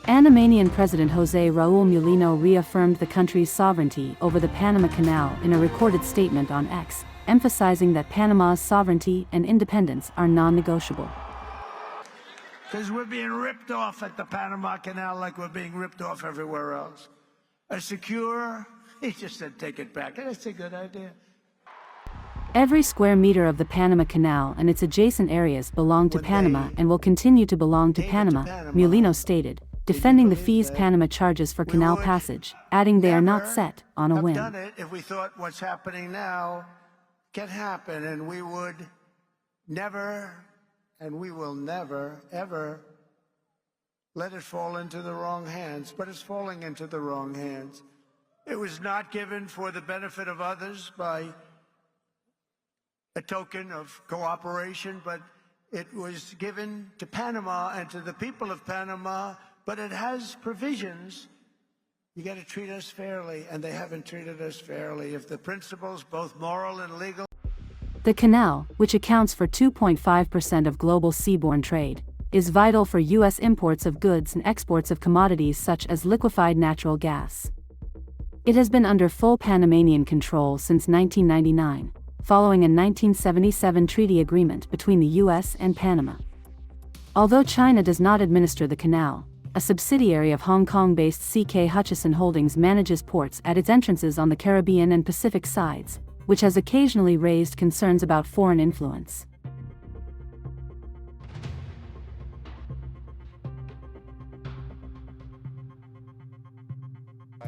Panamanian President José Raul Mulino reaffirmed the country's sovereignty over the Panama Canal in a recorded statement on X, emphasizing that Panama's sovereignty and independence are non-negotiable. Because we're being ripped off at the Panama Canal like we're being ripped off everywhere else. He just said take it back. That's a good idea. Every square meter of the Panama Canal and its adjacent areas belong to Panama and will continue to belong to Panama, Mulino stated, defending the fees Panama charges for canal passage, adding they are not set on a whim. Done it if we thought what's happening now can happen, and we would never, and we will never, ever let it fall into the wrong hands. But it's falling into the wrong hands. It was not given for the benefit of others by a token of cooperation, but it was given to Panama and to the people of Panama, but it has provisions. You got to treat us fairly, and they haven't treated us fairly. If the principles, both moral and legal. The canal, which accounts for 2.5% of global seaborne trade, is vital for U.S. imports of goods and exports of commodities such as liquefied natural gas. It has been under full Panamanian control since 1999, following a 1977 treaty agreement between the U.S. and Panama. Although China does not administer the canal, a subsidiary of Hong Kong-based CK Hutchison Holdings manages ports at its entrances on the Caribbean and Pacific sides, which has occasionally raised concerns about foreign influence.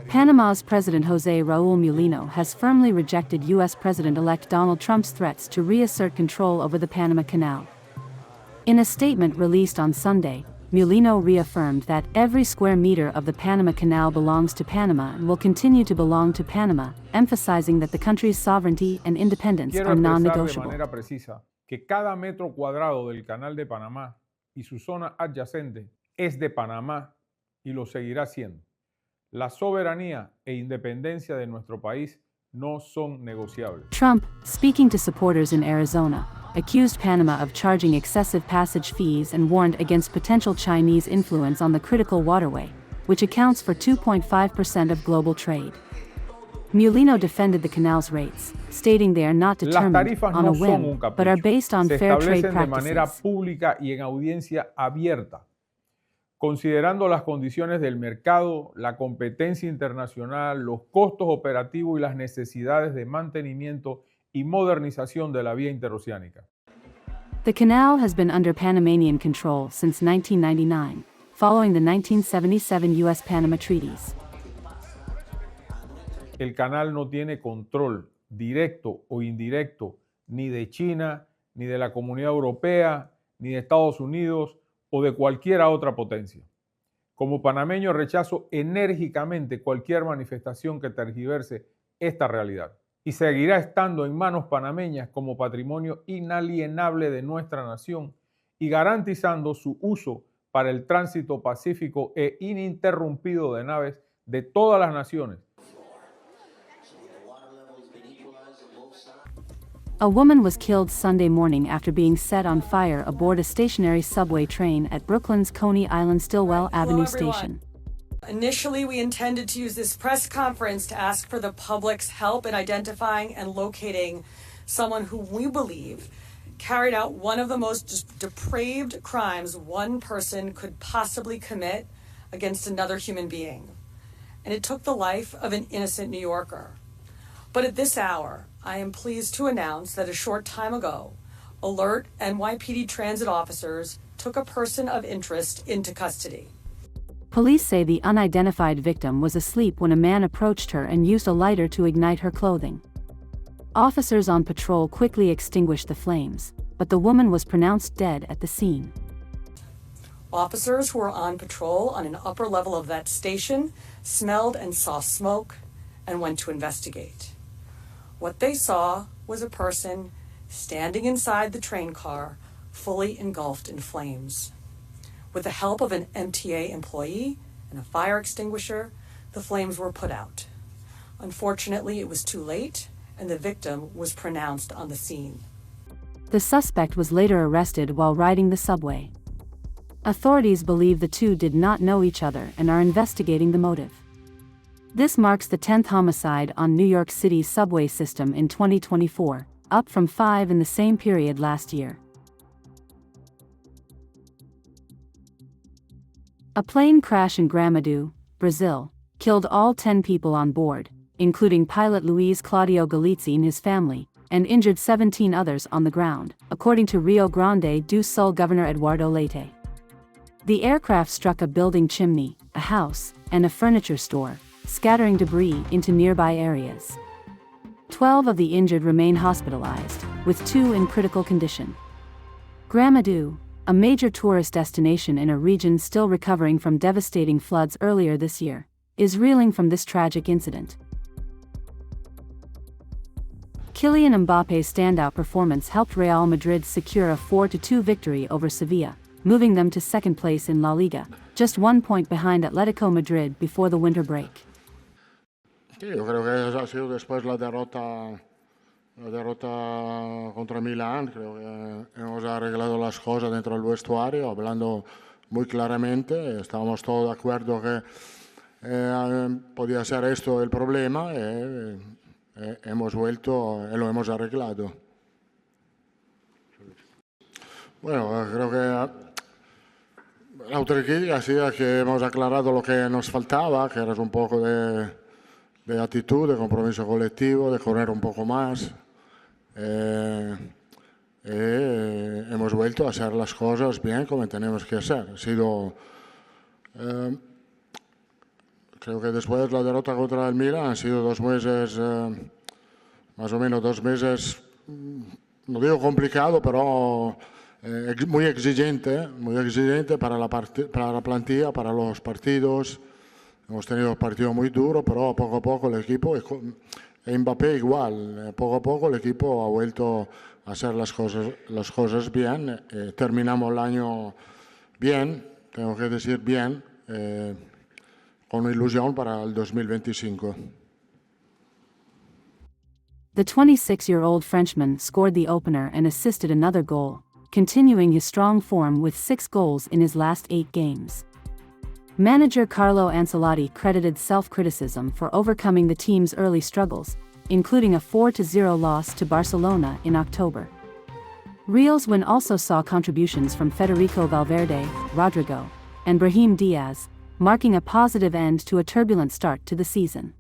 Panama's President José Raul Mulino has firmly rejected U.S. President-elect Donald Trump's threats to reassert control over the Panama Canal. In a statement released on Sunday, Mulino reaffirmed that every square meter of the Panama Canal belongs to Panama and will continue to belong to Panama, emphasizing that the country's sovereignty and independence are non-negotiable. De manera precisa que cada metro cuadrado del Canal de Panamá y su zona adyacente es de Panamá y lo seguirá siendo. La soberanía e independencia de nuestro país no son negociables. Trump, speaking to supporters in Arizona, accused Panama of charging excessive passage fees and warned against potential Chinese influence on the critical waterway, which accounts for 2.5% of global trade. Mulino defended the canal's rates, stating they are not determined on a whim, but are based on fair trade practices. De manera pública y en audiencia abierta, considerando las condiciones del mercado, la competencia internacional, los costos operativos y las necesidades de mantenimiento y modernización de la vía interoceánica. The canal has been under Panamanian control since 1999, following the 1977 U.S.-Panama treaties. El canal no tiene control directo o indirecto ni de China, ni de la Comunidad Europea, ni de Estados Unidos o de cualquier otra potencia. Como panameño rechazo enérgicamente cualquier manifestación que tergiverse esta realidad y seguirá estando en manos panameñas como patrimonio inalienable de nuestra nación y garantizando su uso para el tránsito pacífico e ininterrumpido de naves de todas las naciones. A woman was killed Sunday morning after being set on fire aboard a stationary subway train at Brooklyn's Coney Island Stillwell Avenue station. Initially, we intended to use this press conference to ask for the public's help in identifying and locating someone who we believe carried out one of the most depraved crimes one person could possibly commit against another human being. And it took the life of an innocent New Yorker. But at this hour, I am pleased to announce that a short time ago, alert NYPD transit officers took a person of interest into custody. Police say the unidentified victim was asleep when a man approached her and used a lighter to ignite her clothing. Officers on patrol quickly extinguished the flames, but the woman was pronounced dead at the scene. Officers who were on patrol on an upper level of that station smelled and saw smoke and went to investigate. What they saw was a person standing inside the train car, fully engulfed in flames. With the help of an MTA employee and a fire extinguisher, the flames were put out. Unfortunately, it was too late, and the victim was pronounced on the scene. The suspect was later arrested while riding the subway. Authorities believe the two did not know each other and are investigating the motive. This marks the 10th homicide on New York City's subway system in 2024, up from 5 in the same period last year. A plane crash in Gramado, Brazil, killed all 10 people on board, including pilot Luiz Claudio Galizzi and his family, and injured 17 others on the ground, according to Rio Grande do Sul Governor Eduardo Leite. The aircraft struck a building chimney, a house, and a furniture store, scattering debris into nearby areas. 12 of the injured remain hospitalized, with 2 in critical condition. Gramado, a major tourist destination in a region still recovering from devastating floods earlier this year, is reeling from this tragic incident. Kylian Mbappe's standout performance helped Real Madrid secure a 4-2 victory over Sevilla, moving them to second place in La Liga, just 1 point behind Atletico Madrid before the winter break. Sí, yo creo que ha sido después la derrota contra Milán. Creo que hemos arreglado las cosas dentro del vestuario, hablando muy claramente. Estábamos todos de acuerdo que podía ser esto el problema. Hemos vuelto y lo hemos arreglado. Bueno, creo que la autocrítica ha sido que hemos aclarado lo que nos faltaba, que era un poco de actitud, de compromiso colectivo, de correr un poco más. Hemos vuelto a hacer las cosas bien como tenemos que hacer. Ha sido, creo que después de la derrota contra el Milan han sido 2 meses, más o menos 2 meses, no digo complicado, pero muy exigente para la plantilla, para los partidos. Hemos tenido un partido muy duro, pero poco a poco el equipo, y Mbappé igual, poco a poco el equipo ha vuelto a hacer las cosas bien. Terminamos el año bien, tengo que decir bien, con ilusión para el 2025. The 26-year-old Frenchman scored the opener and assisted another goal, continuing his strong form with 6 goals in his last 8 games. Manager Carlo Ancelotti credited self-criticism for overcoming the team's early struggles, including a 4-0 loss to Barcelona in October. Real's win also saw contributions from Federico Valverde, Rodrigo, and Brahim Diaz, marking a positive end to a turbulent start to the season.